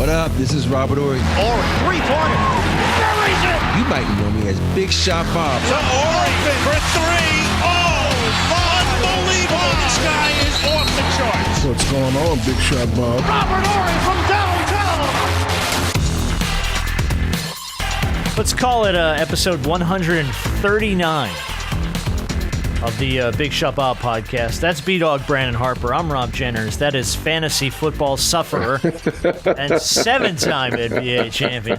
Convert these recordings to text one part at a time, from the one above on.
What up? This is Robert Ory. Ory, three-pointer. Buries it. You might know me as Big Shot Bob. To Ory for three. Oh, unbelievable. This guy is off the charts. What's going on, Big Shot Bob? Robert Ory from downtown. Let's call it episode 139 of the Big Shot Bob podcast. That's B-Dog Brandon Harper. I'm Rob Jenners. That is fantasy football sufferer and seven-time NBA champion,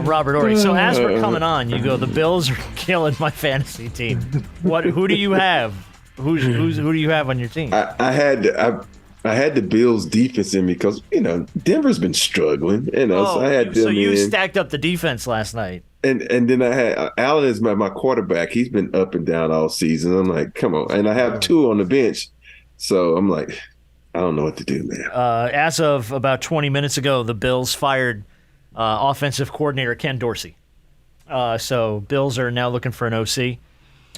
Robert Ory. So as we're coming on, you go, the Bills are killing my fantasy team. Who do you have? Who do you have on your team? I had the Bills defense in me because, Denver's been struggling. So I had them so you stacked up the defense last night. And then I had Allen is my quarterback. He's been up and down all season. I'm like, come on. And I have two on the bench. So I'm like, I don't know what to do, man. As of about 20 minutes ago, the Bills fired offensive coordinator Ken Dorsey. So Bills are now looking for an OC,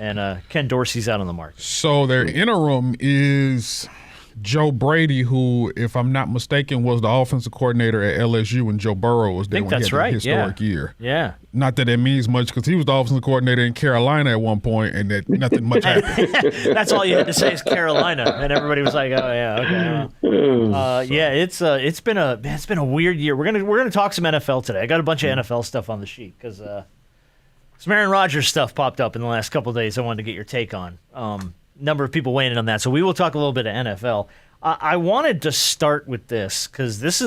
and Ken Dorsey's out on the market. So their interim is Joe Brady, who, if I'm not mistaken, was the offensive coordinator at LSU when Joe Burrow was there. I think that's right. Historic year. Yeah. Not that it means much because he was the offensive coordinator in Carolina at one point, and that nothing much happened. That's all you had to say is Carolina, and everybody was like, "Oh yeah, okay." Yeah, it's been a weird year. We're gonna talk some NFL today. I got a bunch of NFL stuff on the sheet because some Aaron Rodgers stuff popped up in the last couple of days. I wanted to get your take on. Number of people weighing in on that, so we will talk a little bit of NFL. I wanted to start with this because this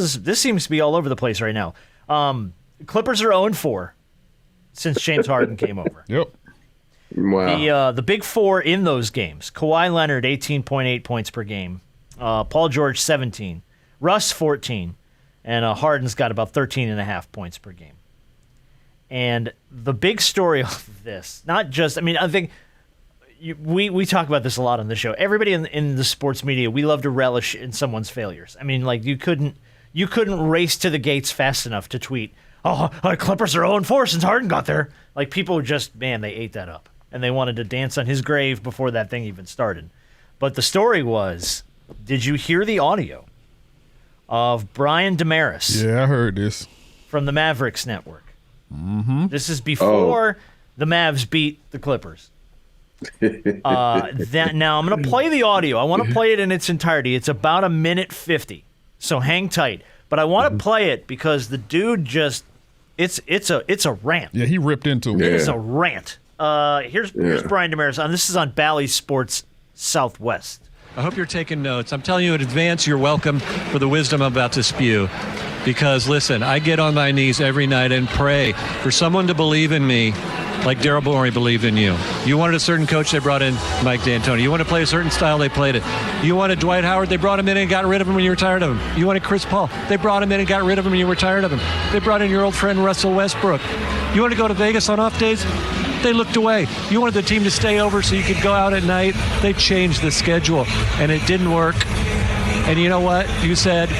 seems to be all over the place right now. Clippers are 0-4 since James Harden came over. Yep. Wow. The big four in those games: Kawhi Leonard 18.8 points per game, Paul George 17, Russ 14, and Harden's got about 13.5 points per game. And the big story of this, not just, I think. We talk about this a lot on the show. Everybody in the sports media, we love to relish in someone's failures. You couldn't race to the gates fast enough to tweet, "Oh, Clippers are 0-4 since Harden got there." Like, people just, man, they ate that up, and they wanted to dance on his grave before that thing even started. But the story was, did you hear the audio of Brian Damaris? Yeah, I heard this from the Mavericks network. Mm-hmm. This is before the Mavs beat the Clippers. Now I'm going to play the audio. I want to play it in its entirety. It's about 1:50, so hang tight. But I want to play it because the dude it's a rant. Yeah, he ripped into it. It is a rant. Here's Brian Damaris on. This is on Bally Sports Southwest. I hope you're taking notes. I'm telling you in advance, you're welcome for the wisdom I'm about to spew. Because, listen, I get on my knees every night and pray for someone to believe in me like Daryl Morey believed in you. You wanted a certain coach, they brought in Mike D'Antoni. You want to play a certain style, they played it. You wanted Dwight Howard, they brought him in and got rid of him when you were tired of him. You wanted Chris Paul, they brought him in and got rid of him when you were tired of him. They brought in your old friend Russell Westbrook. You want to go to Vegas on off days? They looked away. You wanted the team to stay over so you could go out at night? They changed the schedule, and it didn't work. And you know what? You said,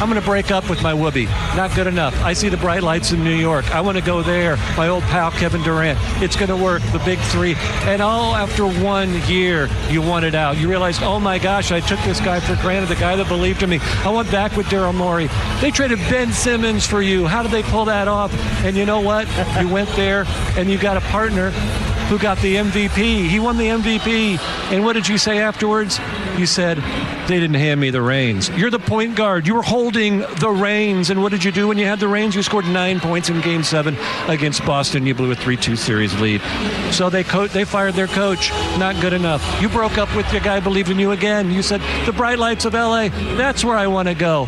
I'm going to break up with my whoopee. Not good enough. I see the bright lights in New York. I want to go there. My old pal, Kevin Durant. It's going to work. The big three. And all after 1 year, you wanted out. You realized, oh my gosh, I took this guy for granted, the guy that believed in me. I went back with Daryl Morey. They traded Ben Simmons for you. How did they pull that off? And you know what? You went there and you got a partner who got the MVP. He won the MVP. And what did you say afterwards? You said, they didn't hand me the reins. You're the point guard. You were holding the reins. And what did you do when you had the reins? You scored 9 points in Game 7 against Boston. You blew a 3-2 series lead. So they fired their coach. Not good enough. You broke up with your guy, believed in you again. You said, the bright lights of L.A., that's where I want to go.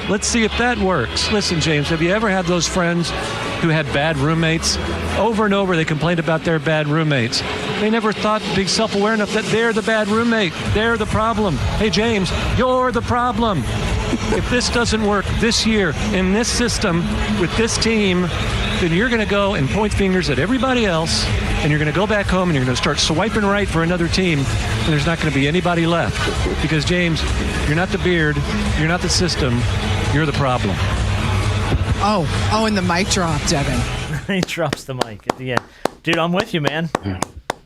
Let's see if that works. Listen, James, have you ever had those friends who had bad roommates? Over and over, they complained about their bad roommates. They never thought to be self-aware enough that they're the bad roommate. They're the problem. Hey, James, you're the problem. If this doesn't work this year in this system with this team, then you're going to go and point fingers at everybody else, and you're going to go back home and you're going to start swiping right for another team, and there's not going to be anybody left. Because, James, you're not the beard, you're not the system, you're the problem. Oh, and the mic drop, Devin. He drops the mic at the end. Dude, I'm with you, man.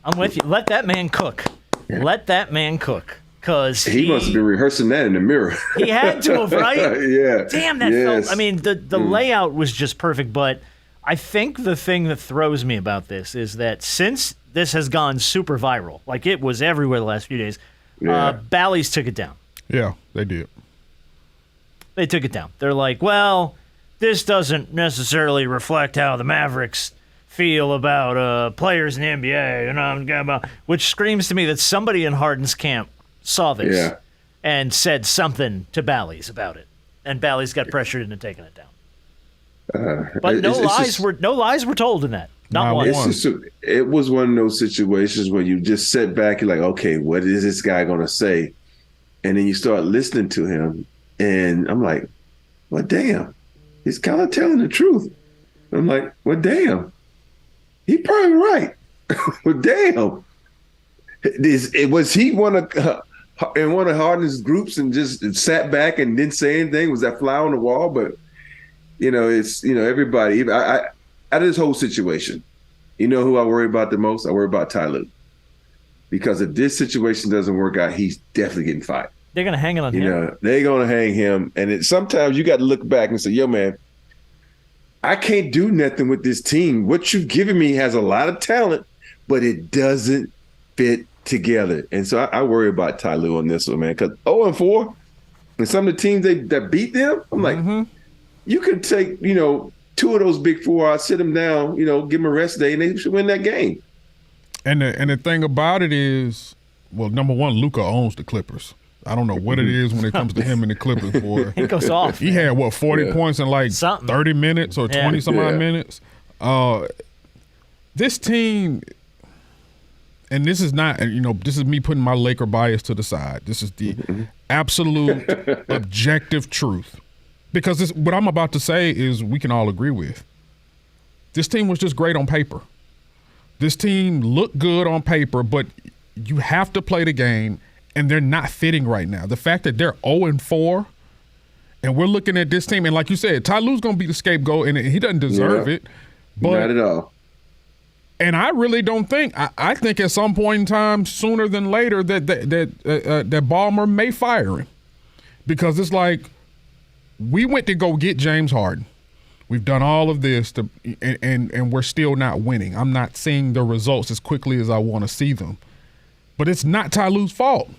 I'm with you. Let that man cook. Let that man cook. because he must have been rehearsing that in the mirror. He had to have, right? Yeah. Damn, that felt. I mean, the layout was just perfect. But I think the thing that throws me about this is that since this has gone super viral, like it was everywhere the last few days, Bally's took it down. Yeah, they did. They took it down. They're like, well, this doesn't necessarily reflect how the Mavericks feel about players in the NBA, which screams to me that somebody in Harden's camp saw this and said something to Bally's about it, and Bally's got pressured into taking it down. But no lies were told in that. Not one. It was one of those situations where you just sit back, you're like, okay, what is this guy going to say? And then you start listening to him, and I'm like, well, damn, he's kind of telling the truth. I'm like, well, damn. He probably right. Well, damn. Was he in one of Harden's groups and just sat back and didn't say anything? Was that fly on the wall? But everybody. Out of this whole situation, you know who I worry about the most? I worry about Ty Lue, because if this situation doesn't work out, he's definitely getting fired. They're gonna hang it on him. They're gonna hang him, and sometimes you got to look back and say, "Yo, man, I can't do nothing with this team. What you've given me has a lot of talent, but it doesn't fit together." And so I worry about Ty Lue on this one, man, because 0-4, and some of the teams that beat them, I'm like, you could take, two of those big four out, sit them down, give them a rest day, and they should win that game. And the thing about it is, well, number one, Luka owns the Clippers. I don't know what it is when it comes to him and the Clippers, boy. He goes off. He had, 40 points in like 30 minutes or 20-some-odd minutes? This team, and this is not, this is me putting my Laker bias to the side. This is the absolute objective truth. Because what I'm about to say is we can all agree with. This team was just great on paper. This team looked good on paper, but you have to play the game, and they're not fitting right now. The fact that they're 0-4, and we're looking at this team, and like you said, Ty Lue's going to be the scapegoat, and he doesn't deserve it. But, not at all. And I really don't think. I think at some point in time, sooner than later, that Ballmer may fire him, because it's like we went to go get James Harden. We've done all of this, and we're still not winning. I'm not seeing the results as quickly as I want to see them. But it's not Ty Lue's fault.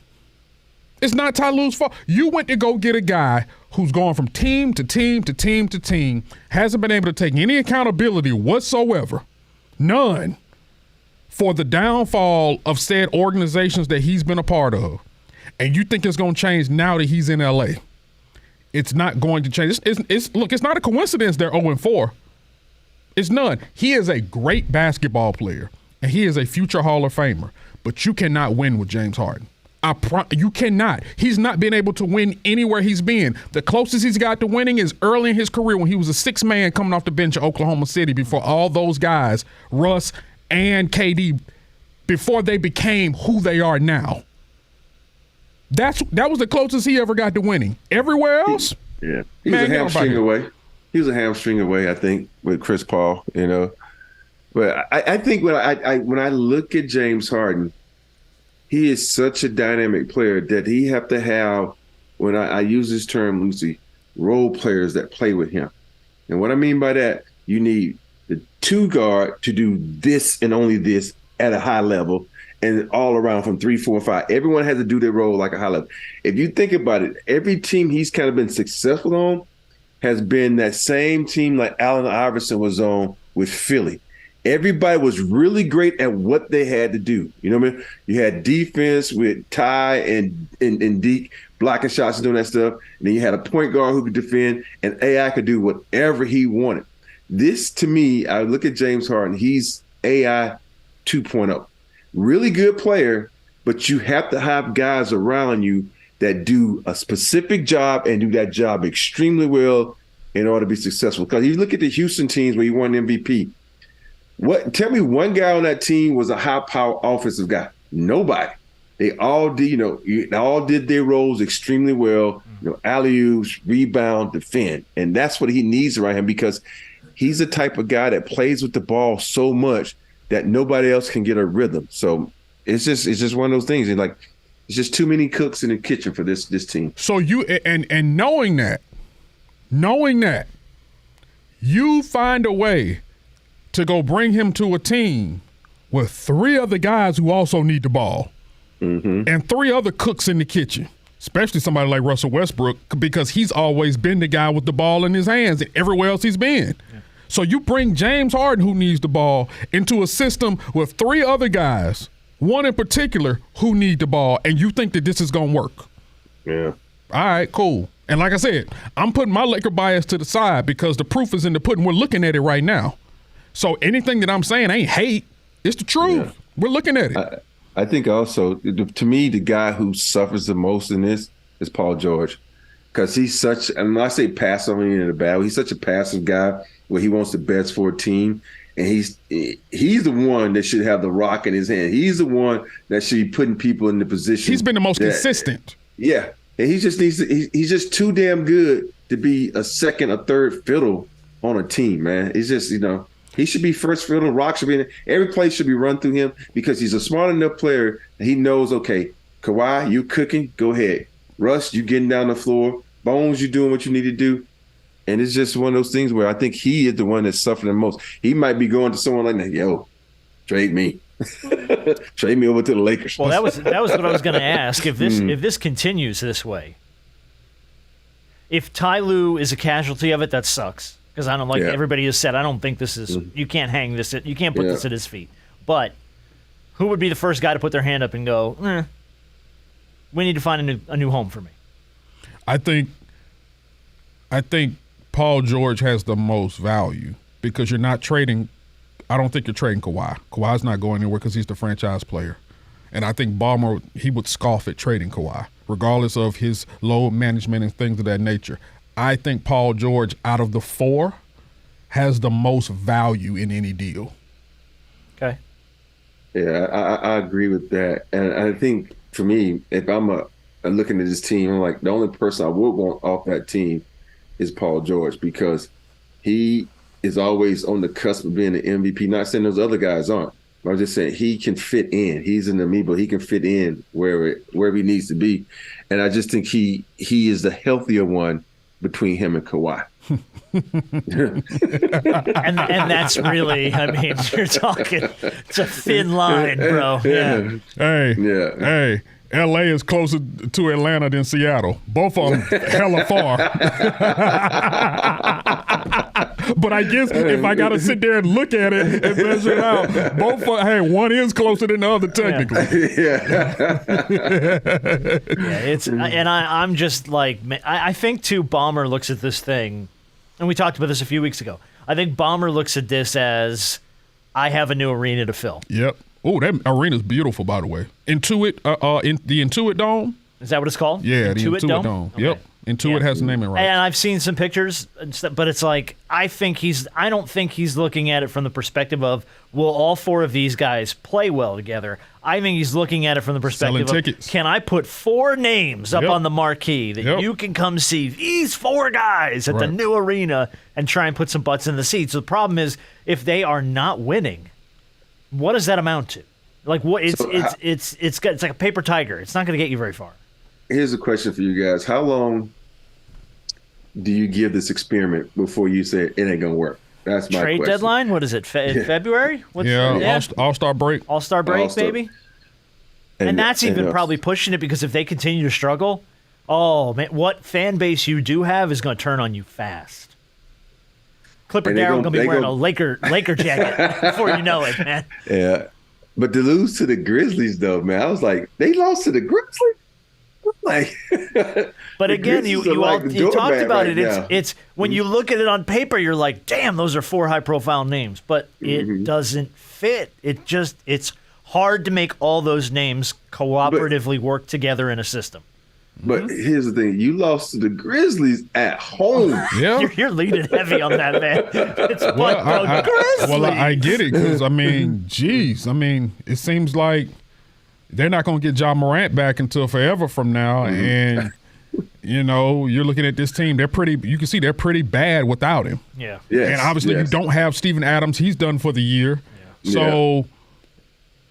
It's not Ty Lue's fault. You went to go get a guy who's going from team to team to team to team, hasn't been able to take any accountability whatsoever, none, for the downfall of said organizations that he's been a part of. And you think it's going to change now that he's in L.A. It's not going to change. Look, it's not a coincidence they're 0-4. It's none. He is a great basketball player, and he is a future Hall of Famer. But you cannot win with James Harden. You cannot. He's not been able to win anywhere he's been. The closest he's got to winning is early in his career when he was a sixth man coming off the bench at Oklahoma City before all those guys, Russ and KD, before they became who they are now. That was the closest he ever got to winning. Everywhere else? He was a hamstring away. He was a hamstring away, I think, with Chris Paul, But I think when I look at James Harden, he is such a dynamic player that he have to have, when I use this term loosely, role players that play with him. And what I mean by that, you need the two guard to do this and only this at a high level, and all around from 3, 4, 5. Everyone has to do their role like a high level. If you think about it, every team he's kind of been successful on has been that same team like Allen Iverson was on with Philly. Everybody was really great at what they had to do. You know what I mean? You had defense with Ty and Deke blocking shots and doing that stuff. And then you had a point guard who could defend, and AI could do whatever he wanted. This, to me, I look at James Harden. He's AI 2.0. Really good player, but you have to have guys around you that do a specific job and do that job extremely well in order to be successful. Because you look at the Houston teams where you won MVP. Tell me one guy on that team was a high-power offensive guy. Nobody. They all did, all did their roles extremely well. Alley-oops, rebound, defend, and that's what he needs around him, because he's the type of guy that plays with the ball so much that nobody else can get a rhythm. So it's just one of those things. And like, There's just too many cooks in the kitchen for this team. So you and knowing that, you find a way to go bring him to a team with 3 other guys who also need the ball, and 3 other cooks in the kitchen. Especially somebody like Russell Westbrook, because he's always been the guy with the ball in his hands everywhere else he's been. Yeah. So you bring James Harden, who needs the ball, into a system with 3 other guys, one in particular, who need the ball, and you think that this is going to work. Yeah. All right, cool. And like I said, I'm putting my Laker bias to the side because the proof is in the pudding. We're looking at it right now. So anything that I'm saying ain't hate. It's the truth. Yeah. We're looking at it. I think also, to me, the guy who suffers the most in this is Paul George, because he's such, and I say passive in a bad way, he's such a passive guy where he wants the best for a team, and he's the one that should have the rock in his hand. He's the one that should be putting people in the position. He's been the most consistent. Yeah, and he's just too damn good to be a second or third fiddle on a team, man. It's just, he should be first fiddle. Rock should be in. Every play should be run through him because he's a smart enough player that he knows, okay, Kawhi, you cooking, go ahead. Russ, you getting down the floor. Bones, you doing what you need to do. And it's just one of those things where I think he is the one that's suffering the most. He might be going to someone like that, yo, trade me. Trade me over to the Lakers. Well, that was what I was going to ask. If this continues this way, if Ty Lue is a casualty of it, that sucks. Because I don't like everybody has said, I don't think this is, you can't hang this, you can't put this at his feet. But who would be the first guy to put their hand up and go, we need to find a new home for me? I think Paul George has the most value because you're not trading. I don't think you're trading Kawhi. Kawhi's not going anywhere because he's the franchise player. And I think Ballmer, he would scoff at trading Kawhi, regardless of his load management and things of that nature. I think Paul George, out of the 4, has the most value in any deal. Okay. Yeah, I agree with that. And I think, for me, if I'm looking at this team, I'm like, the only person I would want off that team is Paul George because he is always on the cusp of being an MVP. Not saying those other guys aren't. But I'm just saying he can fit in. He's an amoeba. He can fit in wherever he needs to be. And I just think he is the healthier one between him and Kawhi. and that's really, I mean, you're talking, it's a thin line, bro. Yeah. Hey, LA is closer to Atlanta than Seattle. Both of them hella far. But I guess if I got to sit there and look at it and measure it out, one is closer than the other technically. I'm just like, I think too, Ballmer looks at this thing, and we talked about this a few weeks ago. I think Ballmer looks at this as, I have a new arena to fill. Yep. Oh, that arena's beautiful, by the way. Intuit, in the Intuit Dome. Is that what it's called? Yeah, the Intuit Dome. Okay. Yep. Intuit has the naming right. And I've seen some pictures, but it's like, I don't think he's looking at it from the perspective of, will all 4 of these guys play well together? I think he's looking at it from the perspective of, can I put 4 names up on the marquee that you can come see these 4 guys at the new arena and try and put some butts in the seats? So the problem is, if they are not winning, what does that amount to? Like, what? It's like a paper tiger. It's not going to get you very far. Here's a question for you guys: how long do you give this experiment before you say it ain't gonna work? That's my trade question. deadline. What is it? February? All-Star break. All-Star break, baby. And that's even probably pushing it because if they continue to struggle, oh man, what fan base you do have is going to turn on you fast. Clipper Darrell going to be wearing a Laker jacket before you know it, man. Yeah. But to lose to the Grizzlies, though, man, I was like, they lost to the Grizzlies? Like, but again, you talked about it. It's when you look at it on paper, you're like, damn, those are 4 high-profile names. But it doesn't fit. It's hard to make all those names cooperatively work together in a system. But here's the thing: you lost to the Grizzlies at home. Yeah, you're leaning heavy on that, man. It's the Grizzlies. Well, I get it because it seems like they're not going to get Ja Morant back until forever from now, and you're looking at this team. They're pretty. You can see they're pretty bad without him. Yeah. Yes, and obviously you don't have Steven Adams. He's done for the year. Yeah. So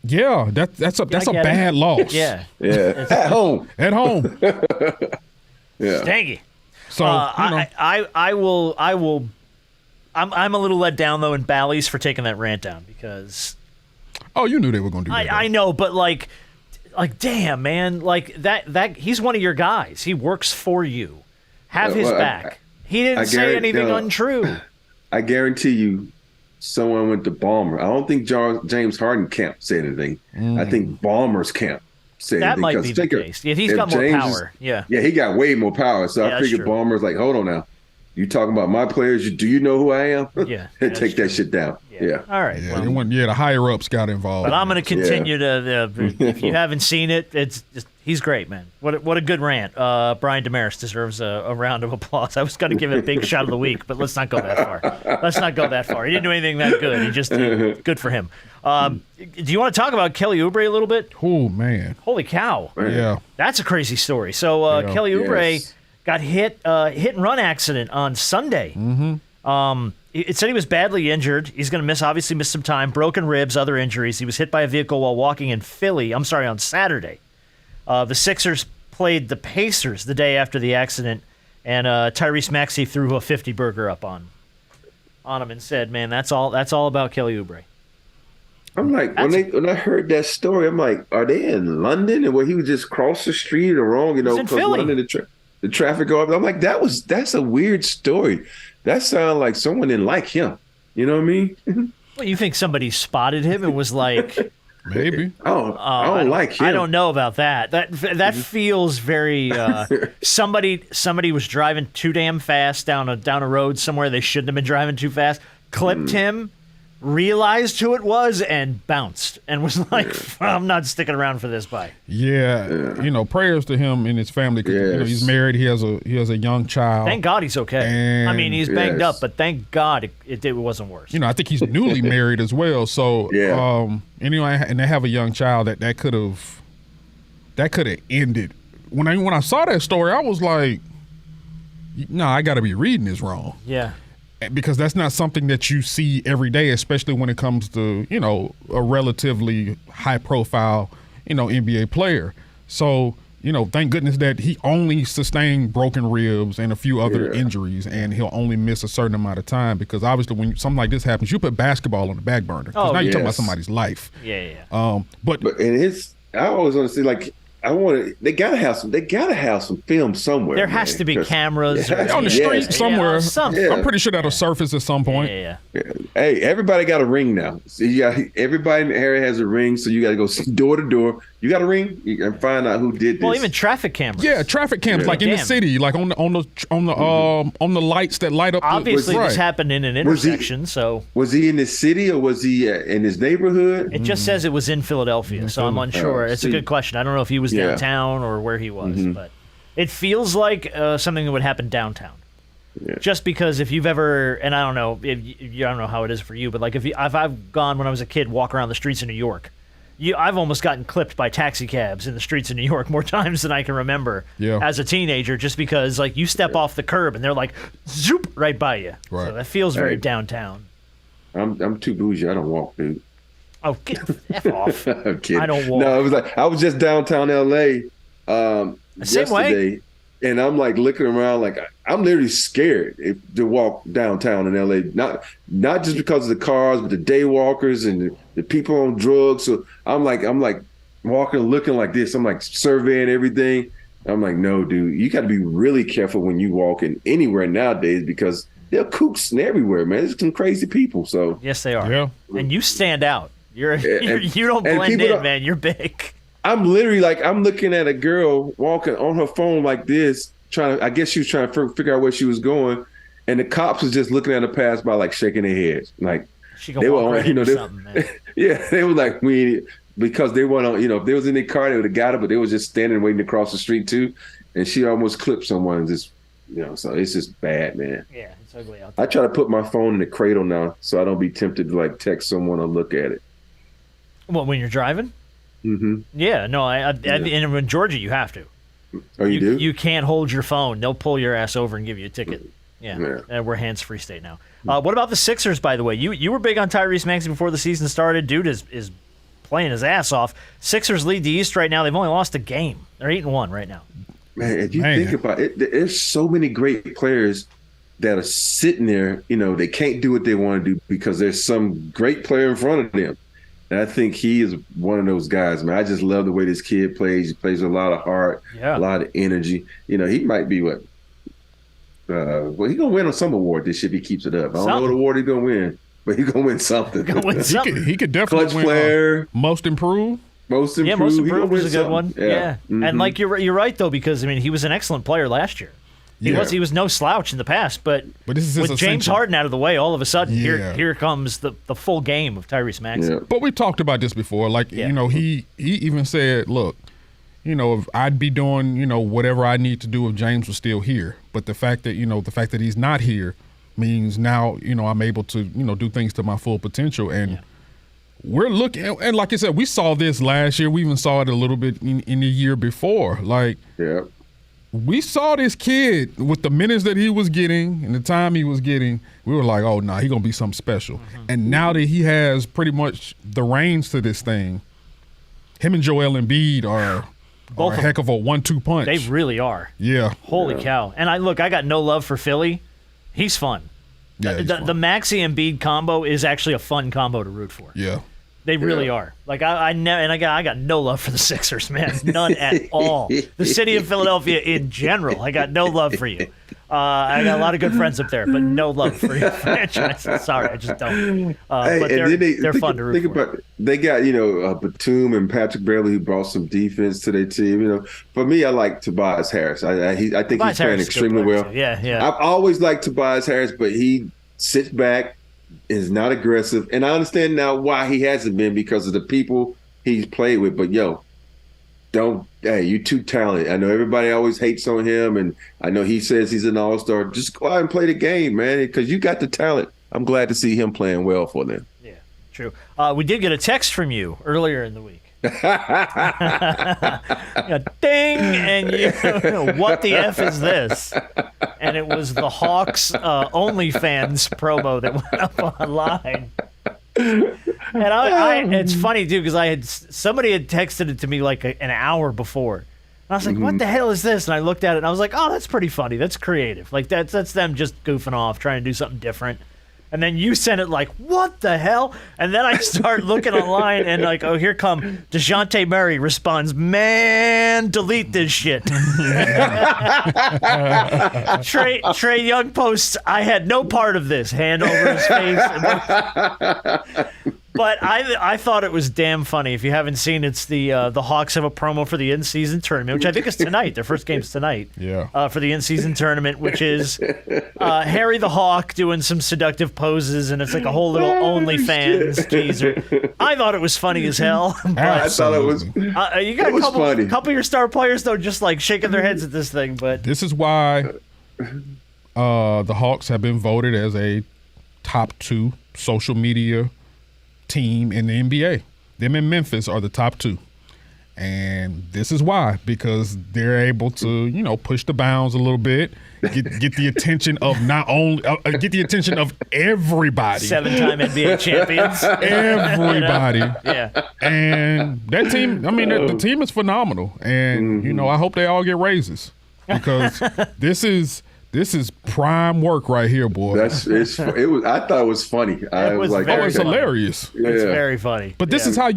Yeah, that's a bad loss. Yeah. Yeah, at home. At home. Yeah. Stangy. So I will. I'm a little let down though in Bally's for taking that rant down because. Oh, you knew they were going to do that. I know, but like, damn, man, like that. He's one of your guys. He works for you. Have his back. He didn't say anything untrue. I guarantee you, someone went to Ballmer. I don't think James Harden camp said anything. I think Ballmer's camp said that anything. Might be the case. Yeah, he's got more power. Yeah, he got way more power. So I figured Ballmer's like, hold on now. You talking about my players? Do you know who I am? Yeah. Take that shit down. Yeah. All right. Yeah, the higher ups got involved. But I'm going to continue to. If you haven't seen it, he's great, man. What a good rant. Brian Damaris deserves a round of applause. I was going to give it a big shot of the week, but let's not go that far. He didn't do anything that good. He just good for him. Do you want to talk about Kelly Oubre a little bit? Oh man! Holy cow! Yeah, that's a crazy story. So Kelly Oubre got hit and run accident on Sunday. Mm-hmm. It said he was badly injured. He's going to obviously miss some time. Broken ribs, other injuries. He was hit by a vehicle while walking in Philly. On Saturday. The Sixers played the Pacers the day after the accident, and Tyrese Maxey threw a 50-burger up on him and said, "Man, that's all about Kelly Oubre." I'm like, when I heard that story, I'm like, are they in London and where he would just cross the street or wrong? Because London, the traffic go up. I'm like, that's a weird story. That sounds like someone didn't like him. You know what I mean? Well, you think somebody spotted him and was like, maybe. I don't like him. I don't know about that. That feels very. Somebody was driving too damn fast down a road somewhere they shouldn't have been driving too fast. Clipped him, realized who it was, and bounced and was like, "I'm not sticking around for this." Bye. Yeah. Prayers to him and his family. He's married. He has a young child. Thank God he's okay. And I mean, he's banged up, but thank God it wasn't worse. I think he's newly married as well. So and they have a young child that could have ended. When I saw that story, I was like, no, I got to be reading this wrong. Yeah. Because that's not something that you see every day, especially when it comes to, a relatively high profile, NBA player. So, thank goodness that he only sustained broken ribs and a few other injuries, and he'll only miss a certain amount of time because obviously when something like this happens, you put basketball on the back burner. Because now you're talking about somebody's life. Yeah. But I always want to see, like, they gotta have some film somewhere. There has to be cameras on the street somewhere. Something. I'm pretty sure that'll surface at some point. Yeah. Hey, everybody got a ring now. See, everybody in the area has a ring, so you got to go door to door. You got a ring, you can find out who did this. Well, even traffic cameras. Yeah, traffic cameras, like in the city, like on the lights that light up. Obviously, this happened in an intersection. Was he in the city or was he in his neighborhood? It just says it was in Philadelphia, so I'm unsure. It's a good question. I don't know if he was downtown or where he was, but it feels like something that would happen downtown. Yeah. Just because if you've ever, and I don't know, I don't know how it is for you, but like if I've gone when I was a kid, walk around the streets of New York, I've almost gotten clipped by taxi cabs in the streets of New York more times than I can remember as a teenager, just because like you step off the curb and they're like zoop right by you. Right. So that feels very downtown. I'm too bougie. I don't walk, dude. Oh, get F off. I'm kidding. I don't walk. No, it was like I was just downtown LA yesterday. And I'm like looking around, like I'm literally scared to walk downtown in LA. Not just because of the cars, but the day walkers and the people on drugs. So I'm like walking, looking like this. I'm like surveying everything. I'm like, no, dude, you got to be really careful when you walk in anywhere nowadays because there are kooks everywhere, man. There's some crazy people. So yes, they are. Yeah. And you stand out. You don't blend in, man. You're big. I'm literally I'm looking at a girl walking on her phone like this, I guess she was trying to figure out where she was going. And the cops was just looking at her pass by, like shaking their heads. Like she they were right into something, man. Yeah, they were like, because they weren't on, if they was in their car, they would have got it, but they was just standing waiting to cross the street too. And she almost clipped someone just, so it's just bad, man. Yeah, it's ugly out there. I try to put my phone in the cradle now so I don't be tempted to like text someone or look at it. Well, when you're driving? Mm-hmm. Yeah, no, and in Georgia you have to. Oh, you do? You can't hold your phone. They'll pull your ass over and give you a ticket. Yeah. And we're hands-free state now. What about the Sixers, by the way? You were big on Tyrese Maxey before the season started. Dude is playing his ass off. Sixers lead the East right now. They've only lost a game. They're 8-1 right now. Man, if you think about it, there's so many great players that are sitting there. They can't do what they want to do because there's some great player in front of them. And I think he is one of those guys, man. I just love the way this kid plays. He plays with a lot of heart, a lot of energy. He might be he's going to win on some award this year if he keeps it up. I don't know what award he's going to win, but he's going to win something. He could definitely Clutch player. Most improved. Most improved. Yeah, most improved was a good one. Yeah. Mm-hmm. And like you're right though, because he was an excellent player last year. He was no slouch in the past, but this is with James Harden out of the way, all of a sudden here comes the full game of Tyrese Maxey. Yeah. But we talked about this before. Like he even said, look, if I'd be doing whatever I need to do if James was still here. But the fact that he's not here means now I'm able to do things to my full potential. And we're looking, and like I said, we saw this last year. We even saw it a little bit in the year before. We saw this kid with the minutes that he was getting and the time he was getting. We were like, oh, he's going to be something special. Mm-hmm. And now that he has pretty much the reins to this thing, him and Joel Embiid are a heck of a 1-2 punch. They really are. Yeah. Holy cow. And I got no love for Philly. He's fun. Yeah, the Maxey Embiid combo is actually a fun combo to root for. Yeah. They really are. Like I got no love for the Sixers, man. None at all. The city of Philadelphia in general, I got no love for you. I got a lot of good friends up there, but no love for your franchise. Sorry, I just don't. But they're fun to root for. About it. They got Batum and Patrick Beverley who brought some defense to their team. For me, I like Tobias Harris. I think he's playing extremely well. Yeah. I've always liked Tobias Harris, but he sits back, is not aggressive, and I understand now why he hasn't been because of the people he's played with. But you too talented. I know everybody always hates on him, and I know he says he's an all-star. Just go out and play the game, man, because you got the talent. I'm glad to see him playing well for them. Yeah, true. We did get a text from you earlier in the week. Ding, and what the F is this? And it was the Hawks OnlyFans promo that went up online. And it's funny too because somebody had texted it to me like an hour before. And I was like, what the hell is this? And I looked at it and I was like, oh, that's pretty funny. That's creative. Like that's them just goofing off, trying to do something different. And then you sent it like, what the hell? And then I start looking online and like, oh, here come DeJounte Murray responds, man, delete this shit. Trey Young posts, I had no part of this. Hand over his face. But I thought it was damn funny. If you haven't seen, it's the Hawks have a promo for the in-season tournament, which I think is tonight. Their first game's tonight. Yeah. For the in-season tournament, which is Harry the Hawk doing some seductive poses, and it's like a whole little OnlyFans teaser. I thought it was funny as hell. I thought it was. You got a couple of your star players though, just like shaking their heads at this thing. But this is why the Hawks have been voted as a top 2 social media team in the NBA. Them in Memphis are the top 2. And this is why, because they're able to, push the bounds a little bit, get the attention of get the attention of everybody. 7-time NBA champions. Everybody. Yeah. And that team, the team is phenomenal. And, I hope they all get raises because this is prime work right here, boy. I thought it was funny. It was hilarious. Yeah. It's very funny. But this is how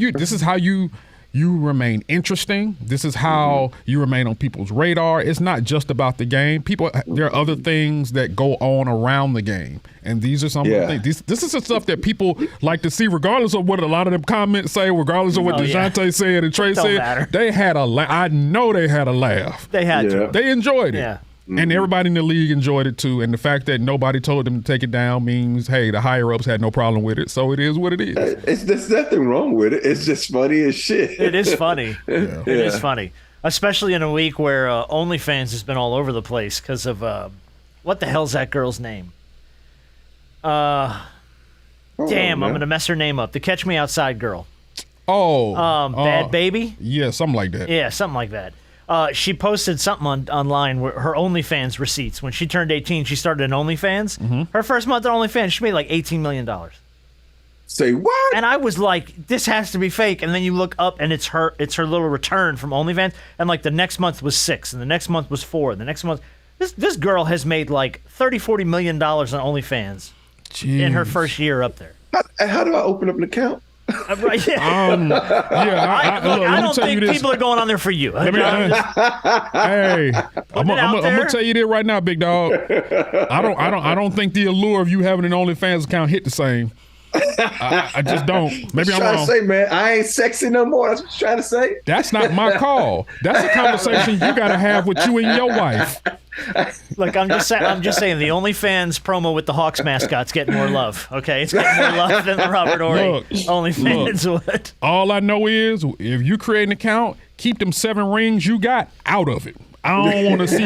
you remain interesting. This is how you remain on people's radar. It's not just about the game. There are other things that go on around the game. And these are some of the things. This is the stuff that people like to see, regardless of what a lot of them comments say, regardless of what DeJounte said and Trey said. Matter. They had a laugh. I know they had a laugh. They had to. They enjoyed it. Yeah. And everybody in the league enjoyed it too. And the fact that nobody told them to take it down means, hey, the higher ups had no problem with it. So it is what it is. There's nothing wrong with it. It's just funny as shit. It is funny. It is funny. Especially in a week where OnlyFans has been all over the place because of what the hell's that girl's name? Damn, I'm going to mess her name up. The Catch Me Outside girl. Bad Baby? Yeah, something like that. Yeah, something like that. She posted something online where her OnlyFans receipts. When she turned 18, she started an OnlyFans. Mm-hmm. Her first month on OnlyFans, she made like $18 million. Say what? And I was like, this has to be fake. And then you look up and it's her little return from OnlyFans. And like the next month was 6 and the next month was 4. And the next month, this girl has made like $30-40 million on OnlyFans in her first year up there. How do I open up an account? Right, yeah. I don't think people are going on there for you. Hey, I'm gonna tell you this right now, big dog. I don't think the allure of you having an OnlyFans account hit the same. I just don't. Maybe I'm wrong. Trying to say, man, I ain't sexy no more. That's what you're trying to say. That's not my call. That's a conversation you gotta have with you and your wife. Look, I'm just saying the OnlyFans promo with the Hawks mascot's getting more love. Okay, it's getting more love than the Robert Horry OnlyFans would. All I know is if you create an account, keep them 7 rings you got out of it. I don't want to see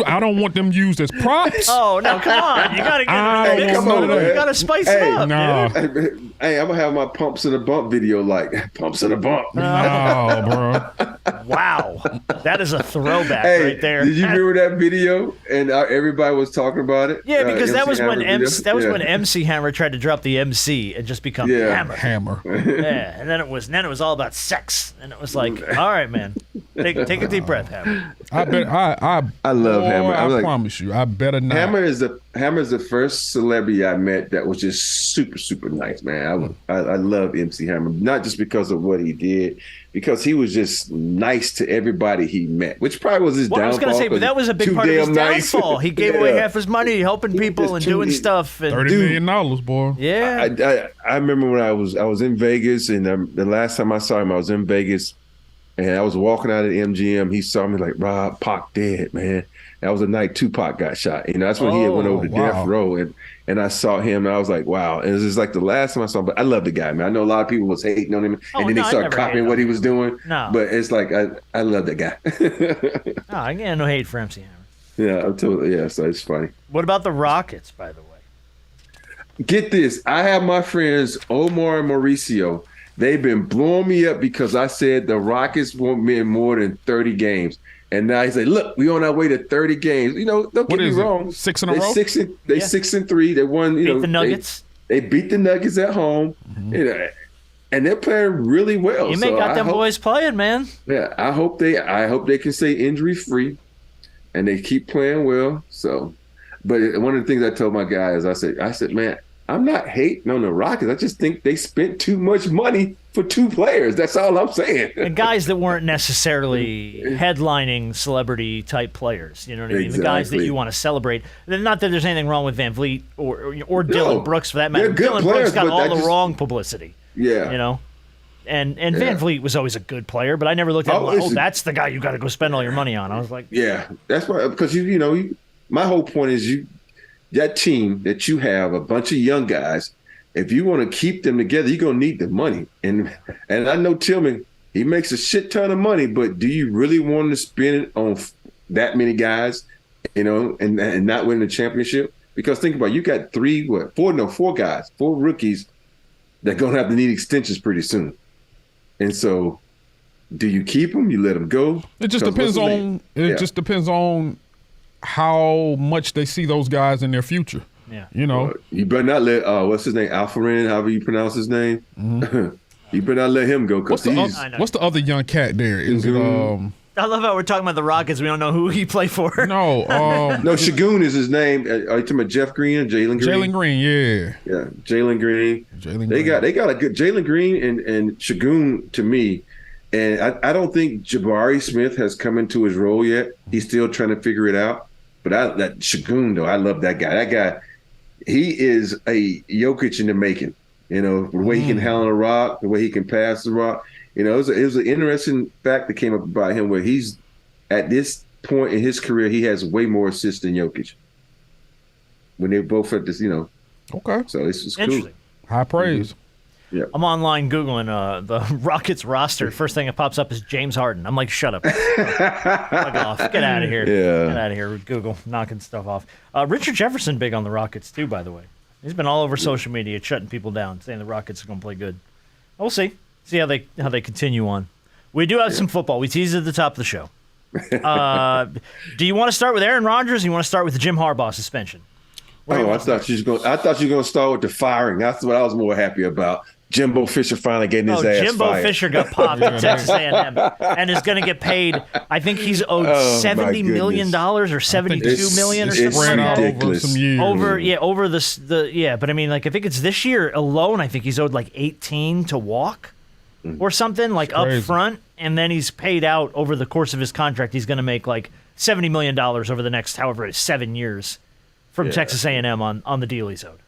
I don't want them used as props. Oh no, come on! You gotta get you gotta spice it up. Nah. Dude. Hey, I'm gonna have my pumps in a bump video like pumps in a bump. No, bro. Wow, that is a throwback right there. Did you remember that video? And everybody was talking about it. Yeah, because that was when when MC Hammer tried to drop the MC and just become Hammer. Yeah, and then it was all about sex, and it was like, all right, man, take a deep breath, Hammer. I love Hammer. I promise you, I better not. Hammer is the first celebrity I met that was just super, super nice, man. I love MC Hammer, not just because of what he did, because he was just nice to everybody he met, which probably was his downfall. I was going to say, but that was a big part of his downfall. He gave away half his money helping people and doing stuff. And $30 million, boy. Yeah. I remember when I was in Vegas, and the last time I saw him, I was in Vegas. And I was walking out of the MGM. He saw me like, Rob, Pac dead, man. That was the night Tupac got shot. That's when he had went over to death row. And I saw him, and I was like, wow. And it was just like the last time I saw him. But I love the guy, man. I know a lot of people was hating on him. And then they started copying what he was doing. No. But it's like, I love that guy. No, I got no hate for MC Hammer. Yeah, I'm totally, yeah, so it's funny. What about the Rockets, by the way? Get this. I have my friends, Omar and Mauricio. They've been blowing me up because I said the Rockets won't win more than 30 games. And now he said, look, we on our way to 30 games. Don't get me wrong. 6 in a row? 6-3. They won, beat the Nuggets. They beat the Nuggets at home. Mm-hmm. And they're playing really well. You got them boys playing, man. Yeah, I hope they can stay injury free and they keep playing well. So, but one of the things I told my guys, I said, man, I'm not hating on the Rockets. I just think they spent too much money for 2 players. That's all I'm saying. And guys that weren't necessarily headlining celebrity type players. You know what I mean? Exactly. The guys that you want to celebrate. Not that there's anything wrong with Van Vliet or Dylan Brooks for that matter. Dylan Brooks got all the wrong publicity. Yeah. And Van Vliet was always a good player, but I never looked at him like, that's the guy you got to go spend all your money on. I was like, yeah, that's why, because my whole point is that team that you have, a bunch of young guys, if you want to keep them together, you're going to need the money. And I know Tillman, he makes a shit ton of money, but do you really want to spend it on that many guys, and not win the championship? Because think about it, you got 4 guys, 4 rookies that are going to have to need extensions pretty soon. And so do you keep them? You let them go? It just depends on how much they see those guys in their future. Yeah. You better not let what's his name, Alfarin, however you pronounce his name. Mm-hmm. You better not let him go. What's the other young cat there? Is it I love how we're talking about the Rockets. We don't know who he played for. No, no, Shagun is his name. Are you talking about Jeff Green or Jalen Green? Jalen Green, yeah. Yeah, Jalen Green. They got a good Jalen Green and Shagun to me. And I don't think Jabari Smith has come into his role yet. He's still trying to figure it out. But that Shagun, though, I love that guy. That guy, he is a Jokic in the making. The way he can handle the rock, the way he can pass the rock. It was an interesting fact that came up about him where he's, at this point in his career, he has way more assists than Jokic. When they're both at this, Okay. So it's cool. High praise. Mm-hmm. Yeah. I'm online Googling the Rockets roster. First thing that pops up is James Harden. I'm like, shut up. Fuck off. Get out of here. Yeah. Get out of here. Google, knocking stuff off. Richard Jefferson big on the Rockets, too, by the way. He's been all over social media shutting people down, saying the Rockets are going to play good. We'll see. See how they continue on. We do have some football. We teased at the top of the show. Do you want to start with Aaron Rodgers or you want to start with the Jim Harbaugh suspension? I thought you were gonna start with the firing. That's what I was more happy about. Jimbo Fisher finally getting his ass Jimbo fired. Fisher got popped at Texas A&M and is going to get paid. I think he's owed $70 million or $72 million or something like that. Ridiculous. Over some years. But I mean, like I think it's this year alone. I think he's owed like 18 to walk or something like up front, and then he's paid out over the course of his contract. He's going to make like $70 million over the next 7 years from Texas A&M on the deal he's owed.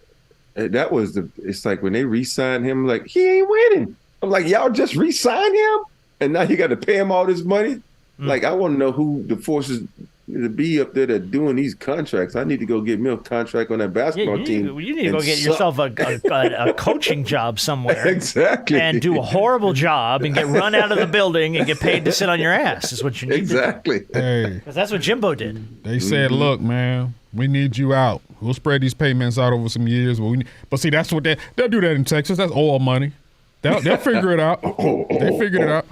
That was it's like when they re-signed him, like, he ain't winning. I'm like, y'all just re-signed him? And now you got to pay him all this money? Like, I want to know who the forces to be up there that are doing these contracts. I need to go get me a contract on that basketball team. You need to go get yourself a coaching job somewhere. Exactly. And do a horrible job and get run out of the building and get paid to sit on your ass is what you need exactly. to do. Hey, because that's what Jimbo did. they said, look, man, we need you out. We'll spread these payments out over some years. But see, that's what they'll do that in Texas. That's oil money. They'll figure it out. They figured it out.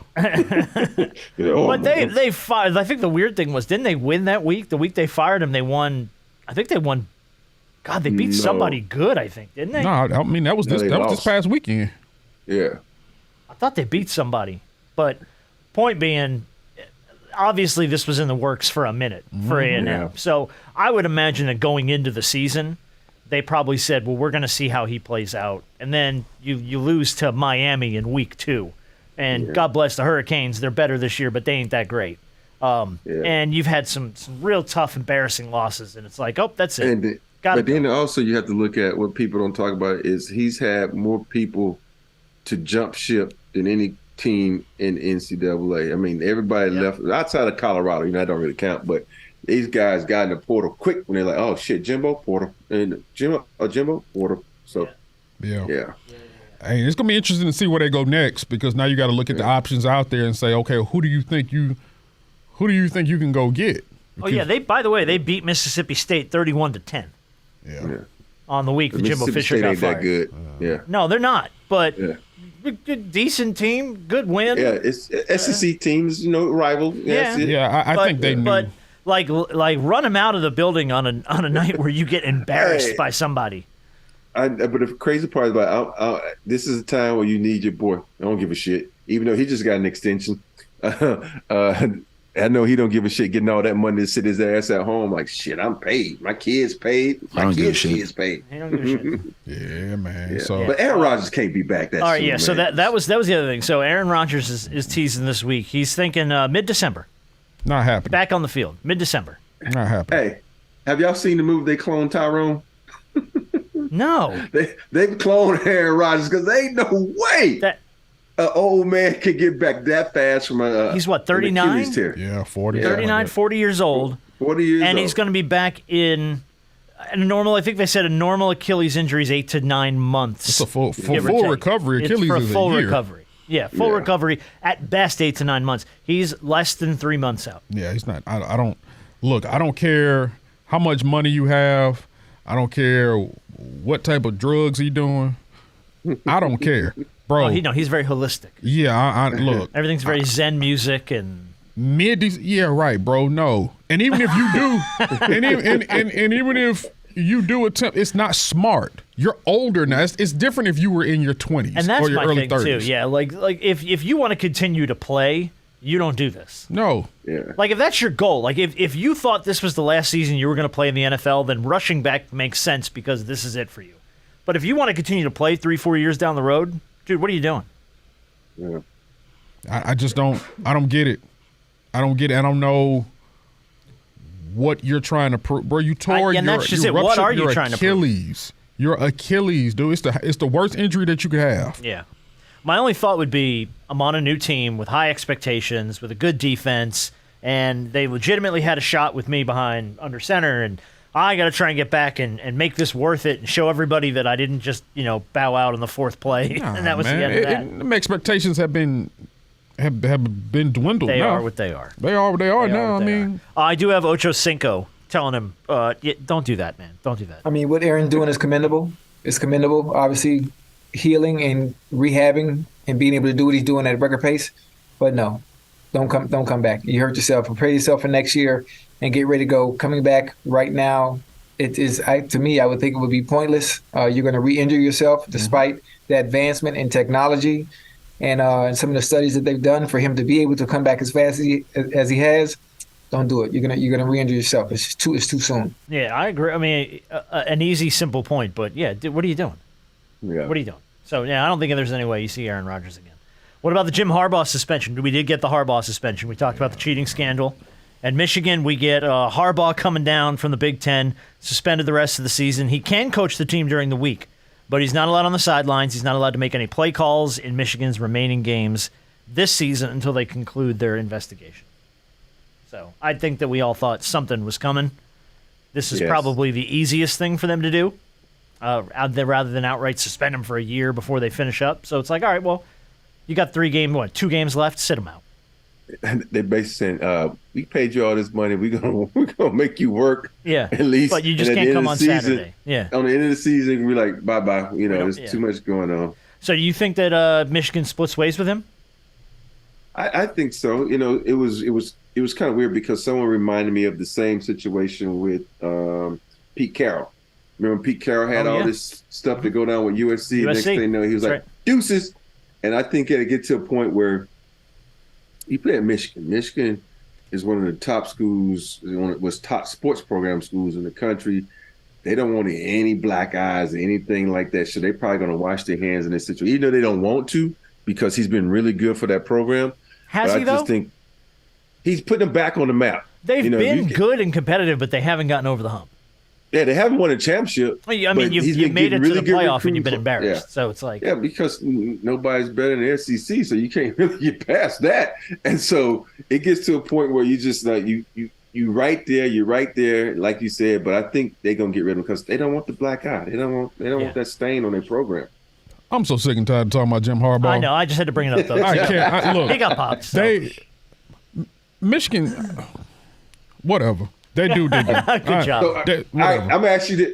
But they fired. I think the weird thing was, didn't they win that week? The week they fired him, they won. I think they won. God, they beat somebody good. I think, didn't they? No, I mean that was this past weekend. Yeah. I thought they beat somebody. But point being, obviously this was in the works for a minute for A&M. Yeah. So I would imagine that going into the season, they probably said, well, we're going to see how he plays out. And then you lose to Miami in week 2. And God bless the Hurricanes. They're better this year, but they ain't that great. And you've had some real tough, embarrassing losses. And it's like, oh, that's it. But then also you have to look at what people don't talk about is he's had more people to jump ship than any team in NCAA. I mean, everybody left outside of Colorado. That don't really count, but these guys got in the portal quick when they're like, "Oh shit, Jimbo Porter and Jimbo Porter." So, yeah. Hey, it's gonna be interesting to see where they go next because now you got to look at the options out there and say, okay, who do you think you can go get? Oh yeah, by the way, they beat Mississippi State 31-10. Yeah. On the week that Jimbo Fisher State got ain't fired. that good. Yeah. No, they're not. But good, decent team, good win. Yeah, it's SEC teams, rival. Yeah. I think they knew. But like run them out of the building on a night where you get embarrassed by somebody. But the crazy part is about this is a time where you need your boy. I don't give a shit, even though he just got an extension. I know he don't give a shit getting all that money to sit his ass at home. Like, shit, I'm paid. My kids paid. My kids paid. He don't give a shit. Yeah, man. Yeah. So, but Aaron Rodgers can't be back that soon. All right, yeah. Man. So that was the other thing. So Aaron Rodgers is teasing this week. He's thinking mid-December. not happening. Back on the field, mid-December. Not happening. Hey, have y'all seen the movie they cloned Tyrone? No. They cloned Aaron Rodgers because they ain't no way That an old man could get back that fast from a he's what, 39? Achilles tear. Yeah, 40. 39, 40 years old. 40 years And old. he's going to be back in a normal, I think they said a normal Achilles injury is 8 to 9 months. It's a full give or take. recovery. It's Achilles for is full a year. recovery. Yeah, full recovery at best 8 to 9 months. He's less than 3 months out. Yeah, he's not. I don't look. I don't care how much money you have. I don't care what type of drugs he doing. I don't care, bro. He's very holistic. Yeah, I look. Everything's very Zen music and Yeah, right, bro. No, and even if you do, and even if you do attempt, it's not smart. You're older now. It's different if you were in your 20s and that's or your my early thing 30s. too. Yeah, like if you want to continue to play, you don't do this. No. Yeah. Like if that's your goal, like if you thought this was the last season you were going to play in the NFL, then rushing back makes sense because this is it for you. But if you want to continue to play 3-4 years down the road, dude, what are you doing? Yeah. I just don't. I don't get it. I don't get it. I don't know what you're trying to prove, bro. You tore and your. that's just you it. What ruptured are you your trying to prove? Achilles. Your Achilles, dude. It's the worst injury that you could have. Yeah. My only thought would be I'm on a new team with high expectations, with a good defense, and they legitimately had a shot with me behind under center, and I got to try and get back and make this worth it and show everybody that I didn't just, bow out on the fourth play. And that was the end of that. My expectations have been dwindled. They now. are what they are. They are what they are now. what they I mean, are. I do have Ocho Cinco telling him, don't do that, man. Don't do that. I mean, what Aaron's doing is commendable. It's commendable. Obviously, healing and rehabbing and being able to do what he's doing at a record pace. But no, don't come back. You hurt yourself. Prepare yourself for next year and get ready to go. Coming back right now it is. To me, I would think it would be pointless. You're going to re-injure yourself, despite the advancement in technology and some of the studies that they've done. For him to be able to come back as fast as he has, don't do it. You're gonna re-injure yourself. It's too soon. Yeah, I agree. I mean, an easy, simple point, but yeah, what are you doing? Yeah. What are you doing? So yeah, I don't think there's any way you see Aaron Rodgers again. What about the Jim Harbaugh suspension? We did get the Harbaugh suspension. We talked about the cheating scandal. At Michigan, we get Harbaugh coming down from the Big Ten, suspended the rest of the season. He can coach the team during the week, but he's not allowed on the sidelines. He's not allowed to make any play calls in Michigan's remaining games this season until they conclude their investigation. So I think that we all thought something was coming. This is probably the easiest thing for them to do, rather than outright suspend him for a year before they finish up. So it's like, all right, well, you got 2 games left, sit him out. They basically saying, we paid you all this money. We're gonna make you work. Yeah, at least. But you just can't come on Saturday. Yeah. On the end of the season, we're like, bye bye. There's too much going on. So do you think that Michigan splits ways with him? I think so. It was kind of weird because someone reminded me of the same situation with Pete Carroll. Remember Pete Carroll had all this stuff to go down with USC. Next thing you know, he was like, deuces. And I think it'll get to a point where he played at Michigan. Michigan is one of the top schools, was top sports program schools in the country. They don't want any black eyes or anything like that. So they're probably going to wash their hands in this situation, even though they don't want to, because he's been really good for that program. Has he, though? I just think he's putting them back on the map. They've been good and competitive, but they haven't gotten over the hump. Yeah, they haven't won a championship. I mean, you made it to the playoff and you've been embarrassed. Yeah. So it's like... Yeah, because nobody's better than the SEC, so you can't really get past that. And so it gets to a point where you just like, you're right there, like you said, but I think they're going to get rid of them because they don't want the black eye. They don't want that stain on their program. I'm so sick and tired of talking about Jim Harbaugh. I know. I just had to bring it up, though. I can't. Look, he got popped. So. Michigan, whatever. They do. Good job. So, I'm actually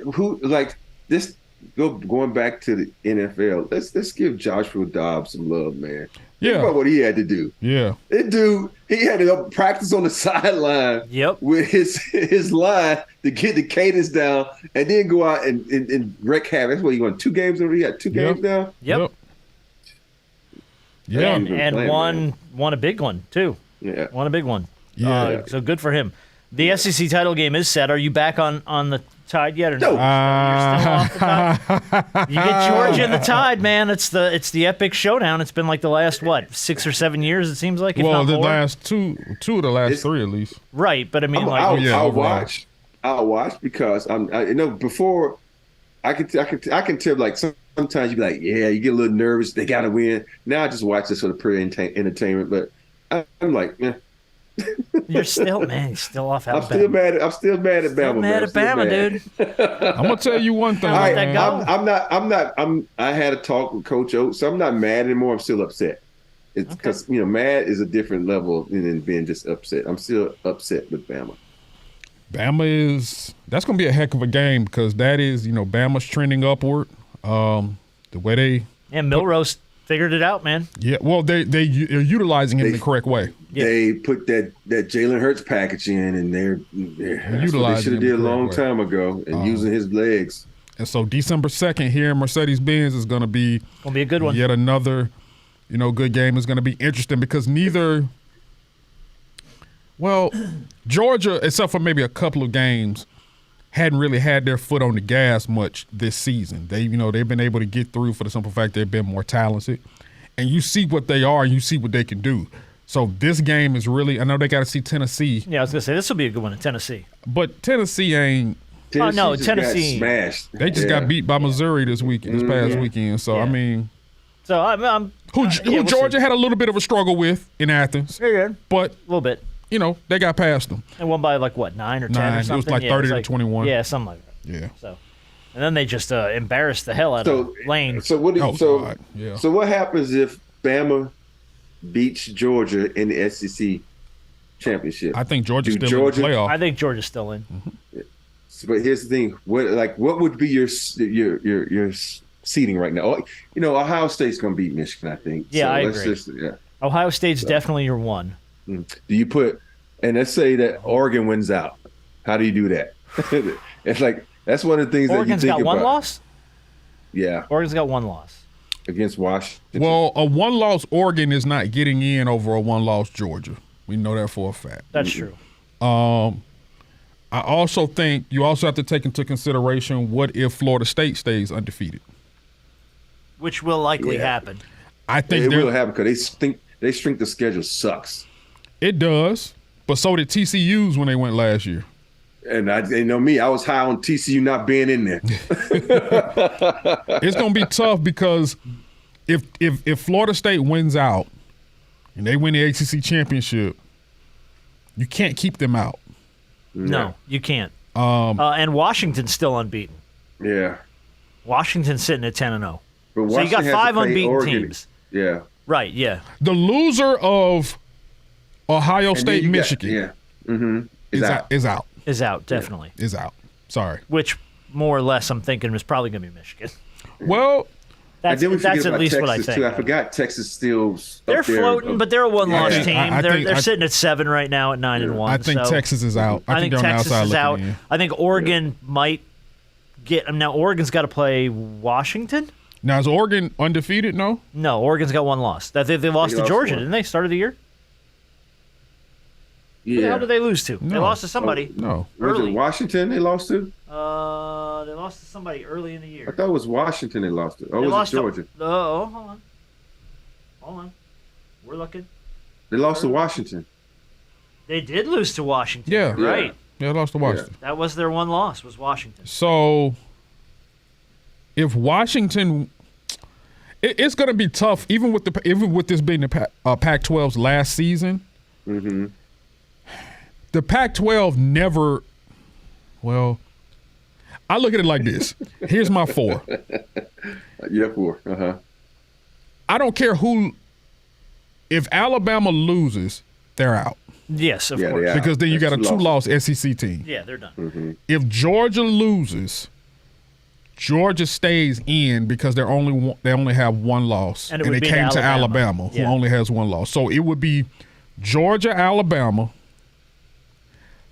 going back to the NFL. Let's give Joshua Dobbs some love, man. Yeah. Think about what he had to do. Yeah. That dude, he had to go practice on the sideline with his line to get the cadence down and then go out and wreak havoc. That's what he won 2 games already. He had 2 games now. Yep. Yeah. And won a big one, too. Yeah. Won a big one. Yeah. So good for him. The SEC title game is set. Are you back on the Tide yet or no? No. You're still off the Tide. You get Georgia and the Tide, man. It's the epic showdown. It's been like the last 6 or 7 years. It seems like. Well, the last two of the last 3 at least. Right, but I mean, I'll watch. I'll watch because before I can tell like sometimes you be like, yeah, you get a little nervous. They got to win. Now I just watch this for the pure entertainment. But I'm like, yeah. You're still off Alabama. I'm still mad at Bama. Still mad at Bama, dude. I'm gonna tell you one thing. I had a talk with Coach Oates, so I'm not mad anymore. I'm still upset. It's because mad is a different level than being just upset. I'm still upset with Bama. That's gonna be a heck of a game because that is, Bama's trending upward. The way they Milrose figured it out, man. Yeah, well, they're utilizing him the correct way. Yeah. They put that Jalen Hurts package in, and they're utilizing what they should have did a long time ago, and using his legs. And so December 2nd here in Mercedes-Benz is going to be a good one. Yet another, good game. Is going to be interesting because Georgia, except for maybe a couple of games, hadn't really had their foot on the gas much this season. They've been able to get through for the simple fact they've been more talented. And you see what they are and you see what they can do. So this game is really, I know they got to see Tennessee. Yeah, I was going to say, this will be a good one in Tennessee. But Tennessee ain't. Tennessee smashed. They just got beat by Missouri this past weekend. So, I mean. So I'm who Georgia had a little bit of a struggle with in Athens. Yeah. But. A little bit. They got past them. And won by 9 or 10 or something. It was like 30 to 21. Yeah, something like that. Yeah. So, and then they just embarrassed the hell out of Lane. So what happens if Bama beats Georgia in the SEC championship? I think Georgia's still in the playoff. I think Georgia's still in. Mm-hmm. But here's the thing: what would be your seeding right now? Ohio State's going to beat Michigan, I think. Yeah, I agree. Ohio State's definitely your one. Do you put, and let's say that Oregon wins out. How do you do that? It's like That's one of the things Oregon's that you think got one about. loss? Yeah, Oregon's got one loss. against Washington. Well, a one-loss Oregon is not getting in over a one-loss Georgia. We know that for a fact. That's true. I also think you also have to take into consideration what if Florida State stays undefeated. Which will likely happen. I think it will happen because they strength the schedule sucks. It does, but so did TCU's when they went last year. And you know me, I was high on TCU not being in there. It's going to be tough because if Florida State wins out and they win the ACC championship, you can't keep them out. No, you can't. And Washington's still unbeaten. Yeah. Washington's sitting at 10-0. But So you got Washington has to 5 play unbeaten Oregon. teams. Yeah. Right, yeah. The loser of Ohio And then State, you got- Michigan yeah. Mm-hmm. is out. Is out, definitely. Is out. Sorry. Which, more or less, I'm thinking is probably going to be Michigan. Well, And then we That's forget at about least Texas what I think. too. I forgot Texas still. They're up there. floating, but they're a one-loss I think- team. I think- They're sitting at 7 right now at 9-1. I think so Texas is out. I think they're on the Texas outside is out. looking in. I think Oregon might get. Now Oregon's got to play Washington. Now, is Oregon undefeated? No? No, Oregon's got one loss. They lost to lost Georgia, one. didn't they? Start of the year. Who the Yeah. hell did they lose to? They No. lost to somebody. No. Was early. it Washington they lost to? They lost to somebody early in the I year. thought it was Washington they lost to. Or They was lost it Georgia? hold on. We're looking. They lost to Washington. They did lose to Washington. Yeah. Right. Yeah, lost to Washington. That was their one loss. Was Washington. So, if Washington, it's going to be tough, even with this being the Pac-12's last season. Mm-hmm. The Pac-12 never. Well, I look at it like this. Here's my 4. Yeah, 4. Uh-huh. I don't care who. If Alabama loses, they're out Yes, of Yeah, course. they are. because then you got a That's 2-loss SEC team. Yeah, they're done. Mm-hmm. If Georgia loses, Georgia stays in because they only have one loss, And it and would they be came to Alabama. Alabama, who Yeah. only has one loss. So it would be Georgia, Alabama.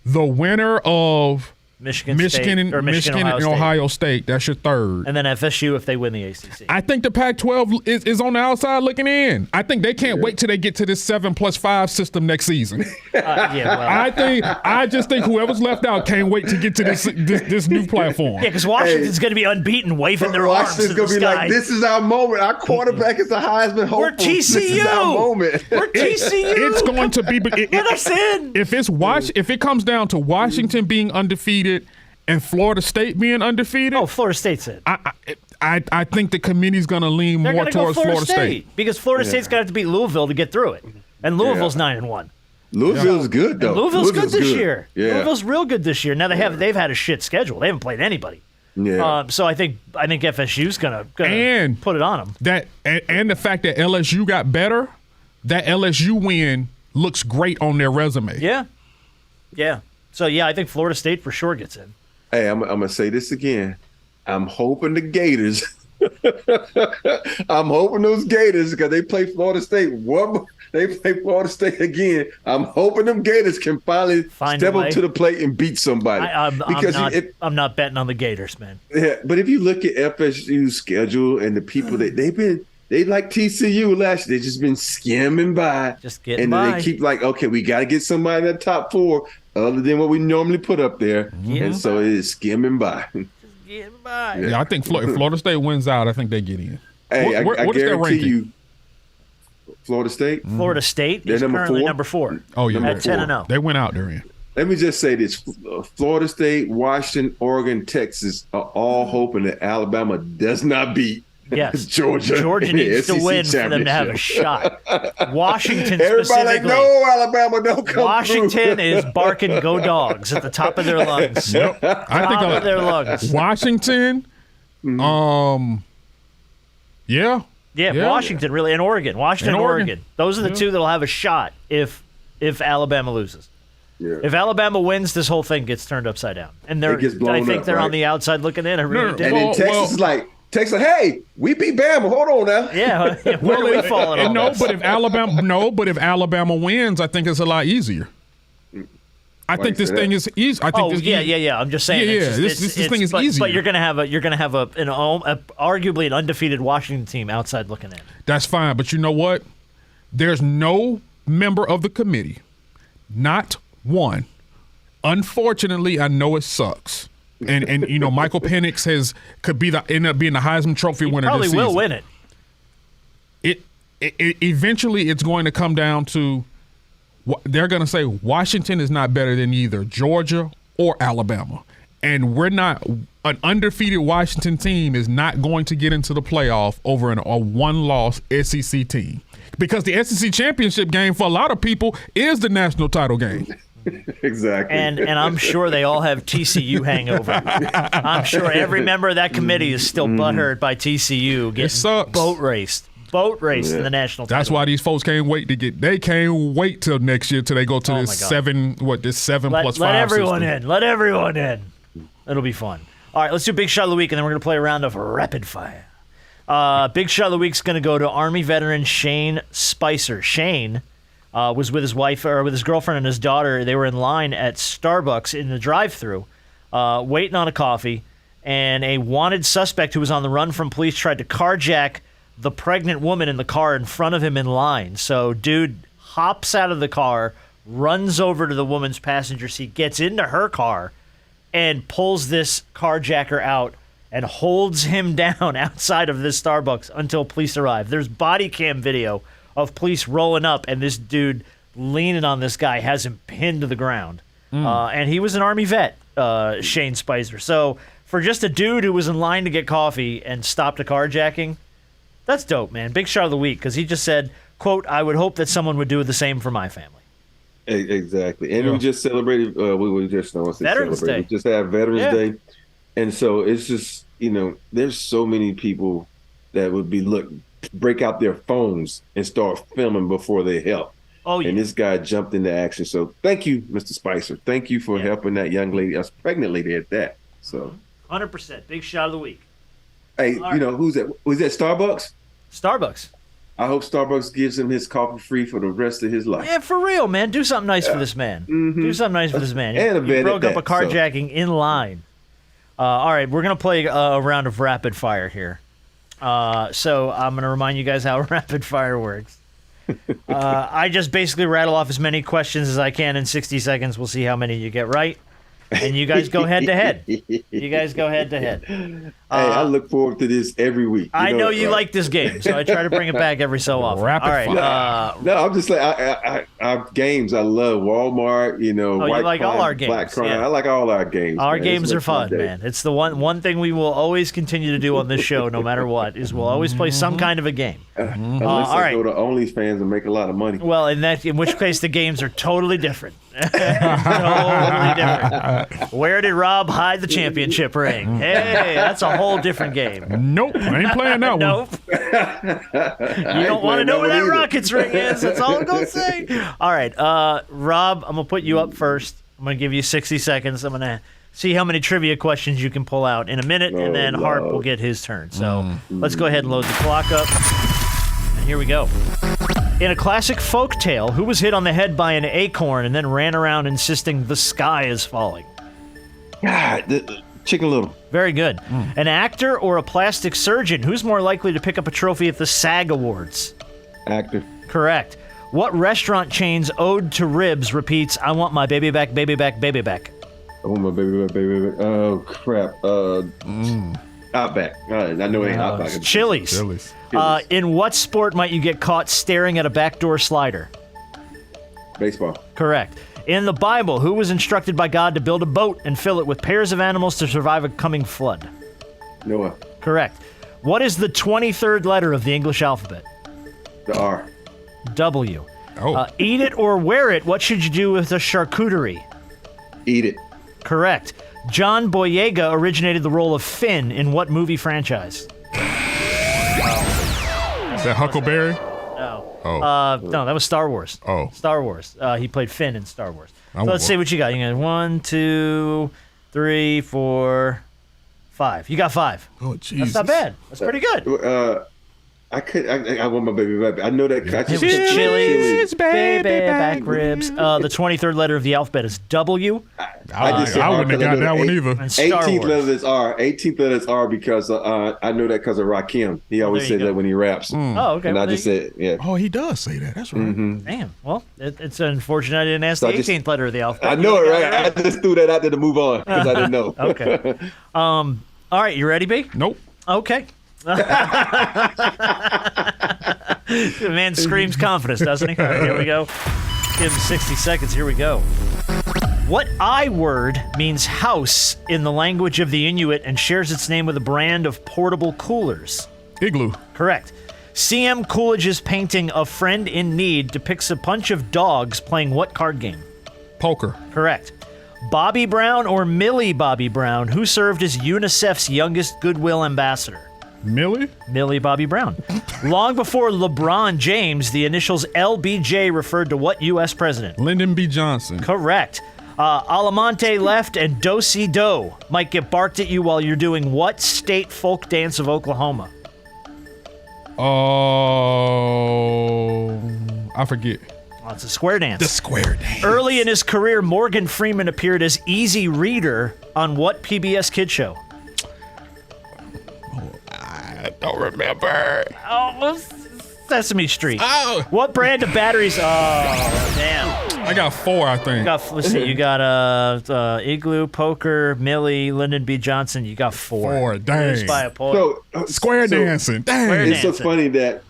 The winner of Michigan and Ohio State. That's your third. And then FSU if they win the ACC. I think the Pac-12 is on the outside looking in. I think they can't wait till they get to this 7+5 system next season. I just think whoever's left out can't wait to get to this new platform. Yeah, because Washington's going to be unbeaten, waving their arms Washington's in gonna the be sky. like, "This is our moment. Our quarterback is the Heisman hopeful. We're TCU. This is our moment." We're TCU. It's going to be. Let us in. If it comes down to Washington being undefeated and Florida State being undefeated, Oh, Florida State's in. I think the committee's going to lean They're more going to go towards Florida State. Because Florida State's going to have to beat Louisville to get through it. And Louisville's 9-1. Louisville's good though. And Louisville's good this year. Yeah. Louisville's real good this year. Now they've had a shit schedule. They haven't played anybody. Yeah. So I think FSU's gonna And put it on them. that and the fact that LSU got better, that LSU win looks great on their resume. Yeah. So I think Florida State for sure gets in. Hey, I'm gonna say this again. I'm hoping the Gators. I'm hoping those Gators, because they play Florida State. They play Florida State again. I'm hoping them Gators can finally Find step a way. up to the plate and beat somebody. I'm not betting on the Gators, man. Yeah, but if you look at FSU's schedule and the people that they like TCU last year, they just been skimming by. Just getting and by. they keep like, okay, we got to get somebody in the top 4 other than what we normally put up there. And so it is skimming by. Getting by. Yeah, I think if Florida State wins out, I think they get in. Hey, What I is their guarantee ranking? you, Florida State. Florida State They're is number currently 4? number 4. Oh yeah, Number At 10-0. they went out there in. Let me just say this: Florida State, Washington, Oregon, Texas are all hoping that Alabama does not beat Yes. Georgia. Georgia in the needs to SEC win for them to have a championship. shot. Washington Everybody specifically. like, no, Alabama, don't come Washington through. is barking "Go Dogs" at the top of their lungs. I think Top of their lungs. Washington. Yeah. Yeah, Washington really, and Oregon. Washington and Oregon. Those are the two that'll have a shot if Alabama loses. Yeah. If Alabama wins, this whole thing gets turned upside down. And It gets blown I think up, they're right? on the outside looking in. I really do. And then Texas is like, hey, we beat Bama. Hold on now. Yeah, where are we falling on No, this? but if Alabama wins, I think it's a lot easier. I think this thing is easy. I think yeah. I'm just saying. This thing is easy. But you're gonna have arguably an undefeated Washington team outside looking in. That's fine, but you know what? There's no member of the committee, not one. Unfortunately, I know it sucks. And you know, Michael Penix could end up being the Heisman Trophy winner this season. Probably will win it. Eventually it's going to come down to they're going to say Washington is not better than either Georgia or Alabama. And an undefeated Washington team is not going to get into the playoff over a one-loss SEC team. Because the SEC championship game for a lot of people is the national title game. Exactly. And I'm sure they all have TCU hangover. I'm sure every member of that committee is still butthurt by TCU getting boat raced in the national title. That's why these folks can't wait till next year till they go to this 7 plus 5 Let everyone system. in. Let everyone in. It'll be fun. All right, let's do Big Shot of the Week, and then we're going to play a round of rapid fire. Big Shot of the Week's going to go to Army veteran Shane Spicer. Shane was with his wife or with his girlfriend and his daughter. They were in line at Starbucks in the drive-thru, waiting on a coffee, and a wanted suspect who was on the run from police tried to carjack the pregnant woman in the car in front of him in line. So dude hops out of the car, runs over to the woman's passenger seat, gets into her car, and pulls this carjacker out and holds him down outside of this Starbucks until police arrive. There's body cam video of police rolling up, and this dude leaning on this guy has him pinned to the ground. And he was an Army vet, Shane Spicer. So for just a dude who was in line to get coffee and stopped a carjacking, that's dope, man. Big Shot of the Week, because he just said, quote, I would hope that someone would do the same for my family. Exactly. And we just celebrated, Veterans Day. We just had Veterans Day. And so it's just, there's so many people that would break out their phones and start filming before they help. Oh, yeah. And this guy jumped into action. So thank you, Mr. Spicer. Thank you for helping that young lady, a pregnant lady at that. So 100%. Big Shot of the Week. Hey, who's that? Was that Starbucks? Starbucks. I hope Starbucks gives him his coffee free for the rest of his life. Yeah, for real, man. Do something nice for this man. Mm-hmm. Do something nice for this man. And you broke up a carjacking in line. All right, we're going to play a round of rapid fire here. So I'm going to remind you guys how rapid fire works. I just basically rattle off as many questions as I can in 60 seconds. We'll see how many you get right. And you guys go head to head. Hey, I look forward to this every week. I know you like this game, so I try to bring it back every so often. Rapid fire. No, I'm just like our games. I love Walmart. White like all our games. Black Crime. Yeah. I like all our games. Our games are fun, man. It's the one thing we will always continue to do on this show, no matter what, is we'll always play some kind of a game. Unless I go to OnlyFans and make a lot of money. Well, in which case the games are totally different. Totally different. Where did Rob hide the championship ring? Hey, that's a whole different game. Nope, I ain't playing that one. Nope. You don't want to know where that Rockets ring is. That's all I'm going to say. All right, Rob, I'm going to put you up first. I'm going to give you 60 seconds. I'm going to see how many trivia questions you can pull out in a minute, and then Harp will get his turn. So let's go ahead and load the clock up. And here we go. In a classic folk tale, who was hit on the head by an acorn and then ran around insisting the sky is falling? God, Chicken Little. Very good. An actor or a plastic surgeon, who's more likely to pick up a trophy at the SAG Awards? Actor. Correct. What restaurant chain's ode to ribs repeats, I want my baby back, baby back, baby back? I want my baby back, baby back. Oh, crap. Outback. I know it ain't Outback. Chili's. In what sport might you get caught staring at a backdoor slider? Baseball. Correct. In the Bible, who was instructed by God to build a boat and fill it with pairs of animals to survive a coming flood? Noah. Correct. What is the 23rd letter of the English alphabet? The R. W. Oh. Eat it or wear it. What should you do with a charcuterie? Eat it. Correct. John Boyega originated the role of Finn in what movie franchise? Is that Huckleberry? No. Oh. No, that was Star Wars. Oh. Star Wars. He played Finn in Star Wars. So let's see what you got. You got 1, 2, 3, 4, 5. You got 5. Oh, jeez. That's not bad. That's pretty good. I want my baby back. I know that. I It was just Chili's baby back ribs. The 23rd letter of the alphabet is W. I wouldn't have got that one either. And Star 18th Wars. letter is R. 18th letter is R because I know that because of Rakim. He always There you says that go. when he raps. Oh, okay. And I well, just said, yeah. Oh, he does say that. That's right. Mm-hmm. Damn. Well, it's unfortunate I didn't ask So the 18th letter of the alphabet. I know it, right? I just threw that out there to move on because I didn't know. Okay. All right, you ready, B? Nope. Okay. The man screams confidence, doesn't he? All right, here we go. Give him 60 seconds. Here we go. What I word means house in the language of the Inuit and shares its name with a brand of portable coolers? Igloo. Correct. C.M. Coolidge's painting A Friend in Need depicts a bunch of dogs playing what card game? Poker. Correct. Bobby Brown or Millie Bobby Brown, who served as UNICEF's youngest goodwill ambassador? Millie? Millie Bobby Brown. Long before LeBron James, the initials LBJ referred to what U.S. president? Lyndon B. Johnson. Correct. Alamante left and do-si-do might get barked at you while you're doing what state folk dance of Oklahoma? Oh, I forget. Oh, it's a square dance. The square dance. Early in his career, Morgan Freeman appeared as Easy Reader on what PBS kid show? I don't remember. Oh, Sesame Street. Oh. What brand of batteries? Oh, damn. I got 4, I think. Let's see. You got Igloo, Poker, Millie, Lyndon B. Johnson. You got 4. 4, dang. Lose by a point. Square dancing. Dang. Square It's so dancing. funny that,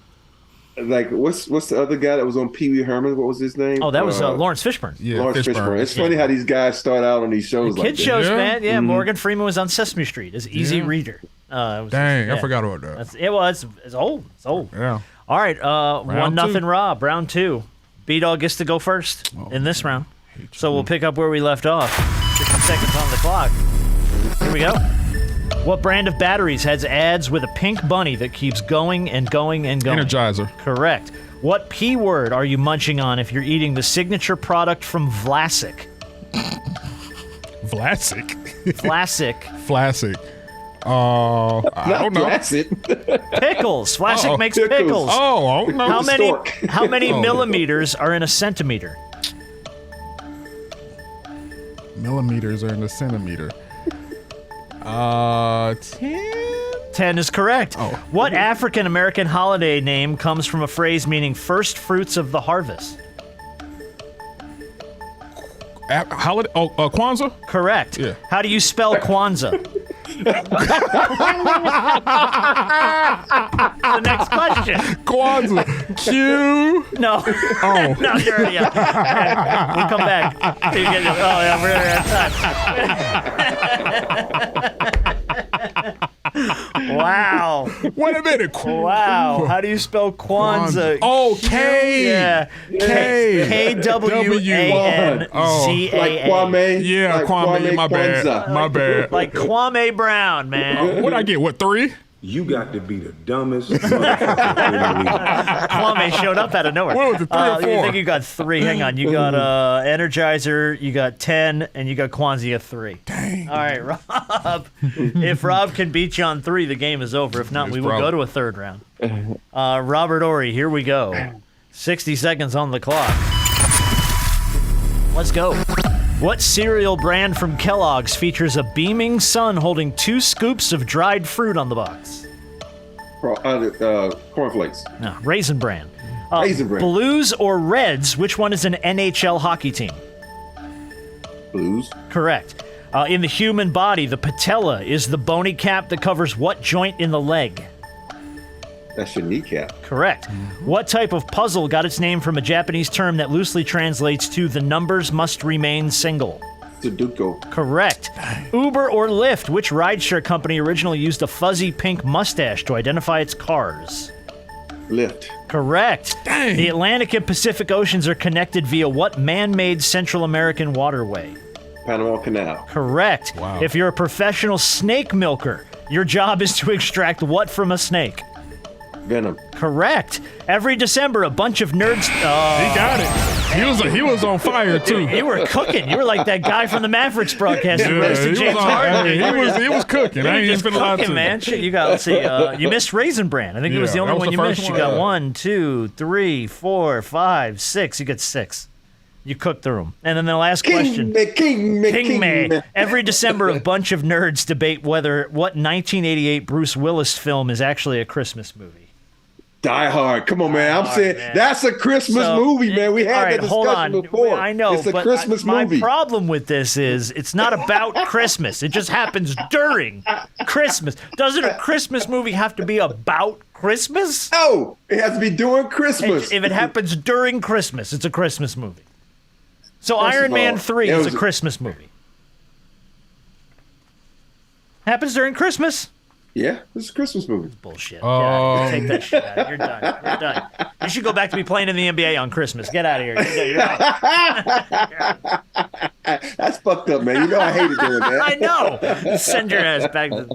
like, what's the other guy that was on Pee Wee Herman? What was his name? Oh, that was Lawrence Fishburne. Yeah, Lawrence Fishburne. It's funny how these guys start out on these shows like Kid that. shows, Yeah. man. Yeah, Morgan Freeman was on Sesame Street as Easy Yeah. Reader. Dang, I forgot about that. It's old. It's old. Yeah. All right, 1-0 two. Rob. Round 2. B-Dog gets to go first in this round. So we'll pick up where we left off. 50 seconds on the clock. Here we go. What brand of batteries has ads with a pink bunny that keeps going and going and going? Energizer. Correct. What P word are you munching on if you're eating the signature product from Vlasic? Vlasic. Vlasic. Vlasic. I don't know. That's it. Pickles. Vlasic Uh-oh. makes Pickles. pickles. Oh, I don't know. How many Oh. millimeters are in a centimeter? Millimeters are in the centimeter. 10? 10 is correct. Oh. What African American holiday name comes from a phrase meaning first fruits of the harvest? Holiday? Oh, Kwanzaa? Correct. Yeah. How do you spell Kwanzaa? The next question. Kwanzaa. Q. No. Oh. No, you're already out. We'll come back. You get- Oh, yeah, we're out of time. Wow. Wait a minute. Wow. How do you spell Kwanzaa? Oh, K. Yeah. K. K-W-A-N-Z-A-N. Like Kwame. Yeah, like Kwame, my bad. Kwanzaa. My bad. Like Kwame Brown, man. What'd I get? What, 3? You got to be the dumbest motherfucker in the league. Kwame showed up out of nowhere. What was it, 3 or I 4? think you got 3. Hang on. You got Energizer, you got 10, and you got Kwanzaa 3. Dang. All right, Rob. If Rob can beat you on 3, the game is over. If not, Yes, we will probably. go to a third round. Robert Ory, here we go. 60 seconds on the clock. Let's go. What cereal brand from Kellogg's features a beaming sun holding 2 scoops of dried fruit on the box? Cornflakes. No, Raisin Bran. Raisin Bran. Blues or Reds, which one is an NHL hockey team? Blues. Correct. In the human body, the patella is the bony cap that covers what joint in the leg? That's your kneecap. Correct. What type of puzzle got its name from a Japanese term that loosely translates to the numbers must remain single? Sudoku. Correct. Uber or Lyft, which rideshare company originally used a fuzzy pink mustache to identify its cars? Lift. Correct. Dang. The Atlantic and Pacific Oceans are connected via what man-made Central American waterway? Panama Canal. Correct. Wow. If you're a professional snake milker, your job is to extract what from a snake? Venom. Correct. Every December, a bunch of nerds. He got it. He was on fire too. You were cooking. You were like that guy from the Mavericks broadcast who roasted James Harden. He was cooking. I ain't even lie to you, man. Shit, you got. Let's see. You missed Raisin Bran. I think it was the only one you missed. You got 1, 2, 3, 4, 5, 6. You got 6. You cooked through them. And then the last question. King me. Every December, a bunch of nerds debate what 1988 Bruce Willis film is actually a Christmas movie. Die Hard. Come on, man. I'm saying that's a Christmas movie, man. We had that discussion before. I know. It's a Christmas movie. My problem with this is it's not about Christmas. It just happens during Christmas. Doesn't a Christmas movie have to be about Christmas? No, it has to be during Christmas. If it happens during Christmas, it's a Christmas movie. So Iron Man 3 is a Christmas movie. Happens during Christmas. Yeah, it's a Christmas movie. Bullshit. Take that shit out. You're done. You're done. You should go back to be playing in the NBA on Christmas. Get out of here. You're out. That's fucked up, man. You know I hated doing that. I know. Send your ass back to